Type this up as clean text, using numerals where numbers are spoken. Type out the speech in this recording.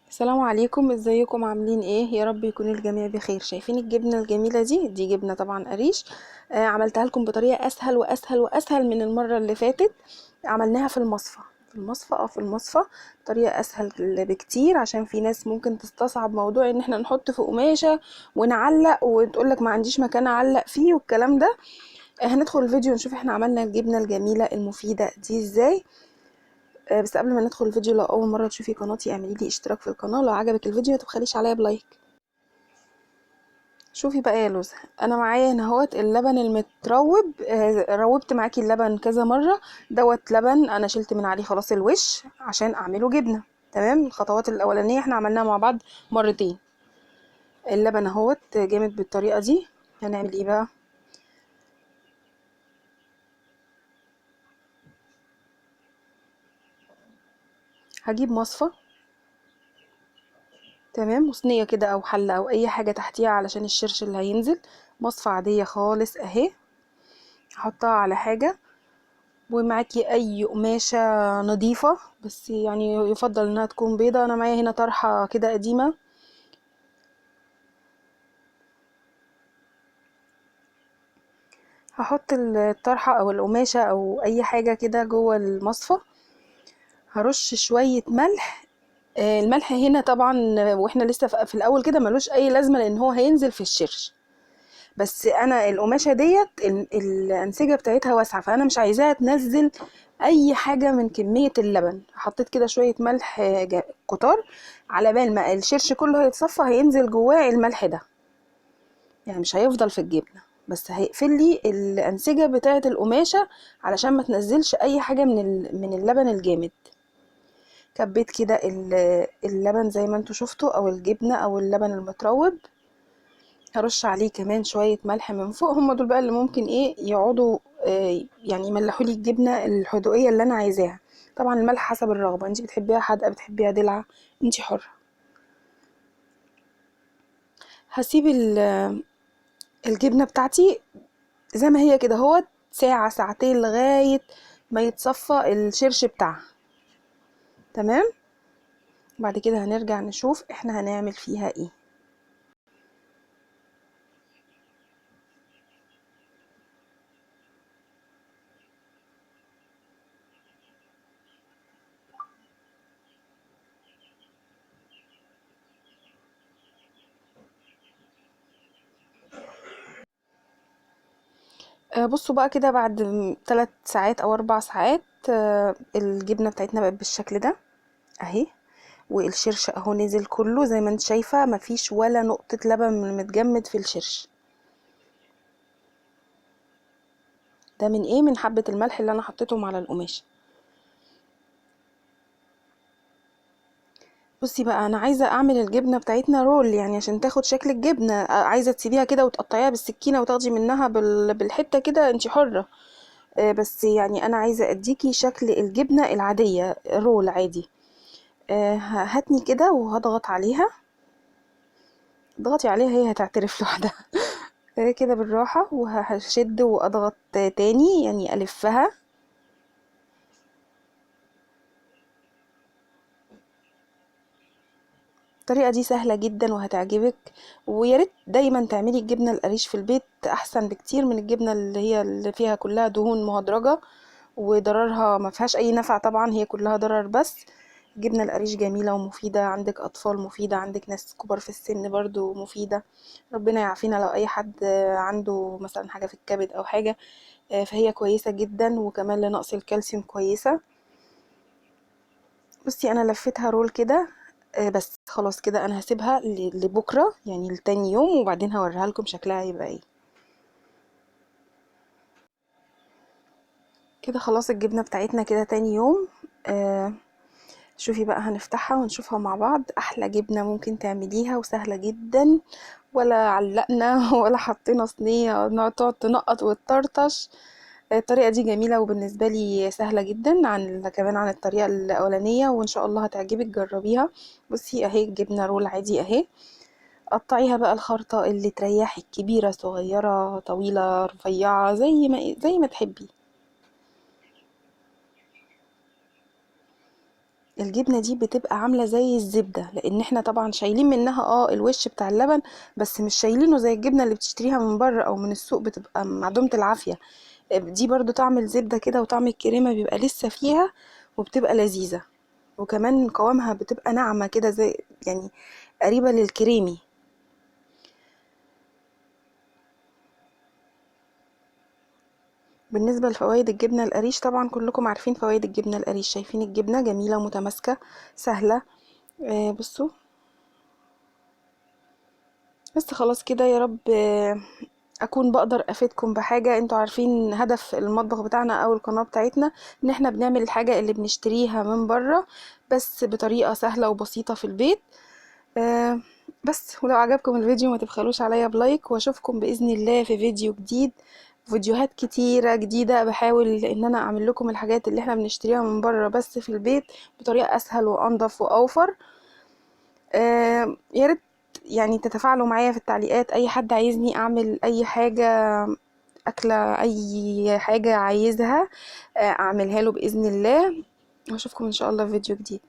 السلام عليكم، ازيكم؟ عاملين ايه؟ يا رب يكون الجميع بخير. شايفين الجبنه الجميله دي جبنه طبعا قريش. عملتها لكم بطريقه اسهل واسهل واسهل من المره اللي فاتت. عملناها في المصفى طريقه اسهل بكتير، عشان في ناس ممكن تستصعب موضوع ان احنا نحط في قماشه ونعلق وتقولك ما عنديش مكان اعلق فيه والكلام ده. هندخل الفيديو نشوف احنا عملنا الجبنه الجميله المفيده دي ازاي. بس قبل ما ندخل الفيديو، لو اول مره تشوفي قناتي اعملي لي اشتراك في القناه، لو عجبك الفيديو ما تبخليش عليا بلايك. شوفي بقى يا لوزة، انا معايا هنا اهوت اللبن المتروب. روبت معاكي اللبن كذا مره. دوت لبن انا شلت من عليه خلاص الوش عشان اعمله جبنه. تمام، الخطوات الاولانيه احنا عملناها مع بعض مرتين. اللبن اهوت جامد بالطريقه دي. هنعمل ايه بقى؟ هجيب مصفى، تمام، وصينيه كده او حله او اي حاجه تحتيها علشان الشرش اللي هينزل. مصفى عاديه خالص اهي، هحطها على حاجه. ومعاكي اي قماشة نظيفة، بس يعني يفضل انها تكون بيضة. انا معايا هنا طرحة كده قديمة. هحط الطرحة او القماشة او اي حاجة كده جوه المصفى. هرش شوية ملح. الملح هنا طبعا واحنا لسه في الاول كده ملوش اي لازمة، لان هو هينزل في الشرش. بس انا القماشة ديت الانسجة بتاعتها واسعة، فانا مش عايزاها تنزل اي حاجة من كمية اللبن. حطيت كده شوية ملح كتار، على بال ما الشرش كله هيتصفى هينزل جواه الملح ده. يعني مش هيفضل في الجبنة، بس هيقفل لي الانسجة بتاعة القماشة علشان ما تنزلش اي حاجة من اللبن الجامد. كبيت كده اللبن زي ما انتوا شفتوا، او الجبنة او اللبن المتروب. هرش عليه كمان شوية ملح من فوق، هم دول بقى اللي ممكن ايه يقعدوا يعني يملحوا لي الجبنة الحدوقية اللي انا عايزاها. طبعا الملح حسب الرغبة، انتي بتحبيها حادقة بتحبيها دلعة، انتي حرة. هسيب الجبنة بتاعتي زي ما هي كده، هو ساعة ساعتين لغاية ما يتصفى الشرش بتاعها. تمام، بعد كده هنرجع نشوف احنا هنعمل فيها ايه. بصوا بقى كده، بعد 3 ساعات او 4 ساعات الجبنة بتاعتنا بقت بالشكل ده اهي. والشرش اهو نزل كله زي ما انت شايفة، مفيش ولا نقطة لبن متجمد في الشرش. ده من ايه؟ من حبة الملح اللي انا حطيتهم على القماش. بصي بقى، انا عايزة اعمل الجبنة بتاعتنا رول، يعني عشان تاخد شكل الجبنة. عايزة تسيبيها كده وتقطعيها بالسكينة وتاخدي منها بالحتة كده، انت حرة. بس يعني انا عايزة اديكي شكل الجبنة العادية رول عادي. هاتني كده وهضغط عليها. اضغطي عليها هي هتعترف لوحدها. كده بالراحة، وهشد واضغط تاني يعني الفها. الطريقة دي سهلة جدا وهتعجبك. وياريت دايما تعملي الجبنة القريش في البيت، احسن بكتير من الجبنة اللي هي اللي فيها كلها دهون مهدرجة وضررها ما فيهاش اي نفع. طبعا هي كلها ضرر بس. الجبنة القريش جميلة ومفيدة، عندك اطفال مفيدة، عندك ناس كبار في السن برضو مفيدة. ربنا يعافينا لو اي حد عنده مثلا حاجة في الكبد او حاجة. فهي كويسة جدا، وكمان لنقص الكالسيوم كويسة. بصي انا لفيتها رول كده. بس خلاص كده انا هسيبها لبكره، يعني لتاني يوم، وبعدين هوريها لكم شكلها هيبقى ايه. كده خلاص الجبنه بتاعتنا كده تاني يوم. آه شوفي بقى، هنفتحها ونشوفها مع بعض. احلى جبنه ممكن تعمليها وسهله جدا. ولا علقنا ولا حطينا صينيه تقعد تنقط وتطرطش. الطريقه دي جميله وبالنسبه لي سهله جدا، كمان عن الطريقه الاولانيه، وان شاء الله هتعجبك، جربيها. بصي اهي جبنه رول عادي اهي. قطعيها بقى الخرطة اللي تريحك، كبيرة صغيرة طويلة رفيعة، زي ما تحبي. الجبنة دي بتبقى عاملة زي الزبدة، لان احنا طبعا شايلين منها الوش بتاع اللبن، بس مش شايلينه زي الجبنة اللي بتشتريها من بره او من السوق بتبقى معدومة العافية. دي برضو طعم الزبدة كده وطعم الكريمة بيبقى لسه فيها، وبتبقى لذيذة، وكمان قوامها بتبقى ناعمة كده زي يعني قريبة للكريمي. بالنسبة لفوائد الجبنة القريش، طبعا كلكم عارفين فوائد الجبنة القريش، شايفين الجبنة جميلة متماسكة سهلة. بصوا، بس خلاص كده يا رب اكون بقدر افيدكم بحاجة. انتوا عارفين هدف المطبخ بتاعنا او القناة بتاعتنا ان احنا بنعمل الحاجة اللي بنشتريها من بره بس بطريقة سهلة وبسيطة في البيت. آه، بس ولو عجبكم الفيديو ما تبخلوش عليا بلايك، واشوفكم باذن الله في فيديو جديد، فيديوهات كتيرة جديدة بحاول ان انا اعمل لكم الحاجات اللي احنا بنشتريها من بره بس في البيت بطريقة اسهل وانضف واوفر. يا ريت يعني تتفاعلوا معايا في التعليقات، اي حد عايزني اعمل اي حاجة، اكلة، اي حاجة عايزها اعملها له باذن الله. واشوفكم ان شاء الله في فيديو جديد.